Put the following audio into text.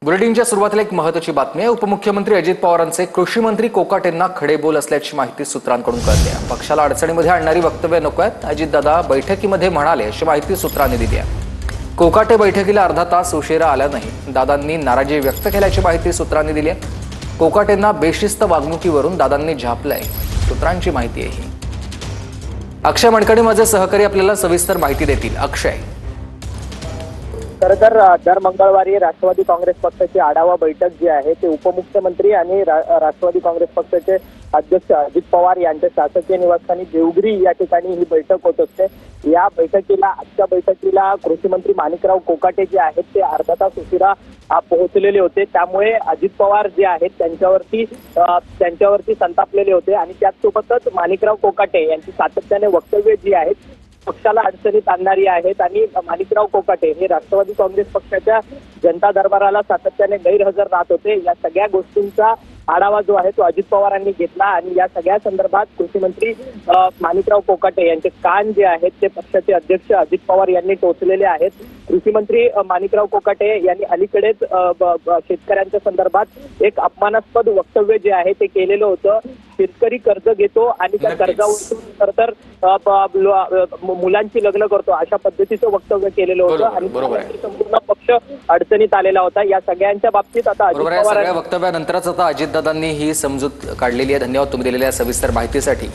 बुलेटिनच्या सुरुवातीला एक महत्त्वाची बातमी आहे। उपमुख्यमंत्री अजित पवारांचे कृषी मंत्री कोकाटेंना खडेबोल असल्याची माहिती सूत्रांकडून कळते आहे। पक्षाला अडचणीमध्ये आणणारी वक्तव्य नको आहेत, अजितदादा बैठकीमध्ये म्हणाले अशी माहिती सूत्रांनी दिली आहे। कोकाटे बैठकीला अर्धा तास उशिरा आला नाही, दादांनी नाराजी व्यक्त केल्याची माहिती सूत्रांनी दिली आहे। कोकाटेंना बेशिस्त वागणुकीवरून दादांनी झापलंय, सूत्रांची माहिती आहे ही। अक्षय मणकणे माझे सहकारी आपल्याला सविस्तर माहिती देतील। अक्षय, खरं दर मंगळवारी राष्ट्रवादी काँग्रेस पक्षाची आढावा बैठक जी आहे ते उपमुख्यमंत्री आणि राष्ट्रवादी काँग्रेस पक्षाचे अध्यक्ष अजित पवार यांच्या शासकीय निवासस्थानी देवगिरी या ठिकाणी ही बैठक होत असते। या बैठकीला आजच्या बैठकीला कृषी मंत्री माणिकराव कोकाटे जे आहेत ते अर्धा तास उशिरा पोहोचलेले होते, त्यामुळे अजित पवार जे आहेत त्यांच्यावरती संतापलेले होते आणि त्याचसोबतच माणिकराव कोकाटे यांची सातत्याने वक्तव्य जी आहेत पक्षाला अडचणीत आणणारी आहेत आणि माणिकराव कोकाटे हे राष्ट्रवादी काँग्रेस पक्षाच्या जनता दरबाराला सातत्याने गैरहजर राहत होते। या सगळ्या गोष्टींचा आढावा जो आहे तो अजित पवारांनी घेतला आणि या सगळ्या संदर्भात कृषी मंत्री माणिकराव कोकाटे यांचे कान जे आहेत ते पक्षाचे अध्यक्ष अजित पवार यांनी टोचलेले आहेत। कृषी मंत्री माणिकराव कोकाटे यांनी अलीकडेच शेतकऱ्यांच्या संदर्भात एक अपमानास्पद वक्तव्य जे आहे ते केलेलं होतं। शेतकरी कर्ज घेतो आणि त्या कर्जावरून तर मुलांची लग्न करतो अशा पद्धतीचं वक्तव्य केलेलं होतं आणि संपूर्ण पक्ष अडचणीत आलेला होता। या सगळ्यांच्या बाबतीत आता अजित पवार वक्तव्यानंतरच आता अजितदादांनी ही समजूत काढलेली आहे। धन्यवाद तुम्ही दिलेल्या सविस्तर माहितीसाठी।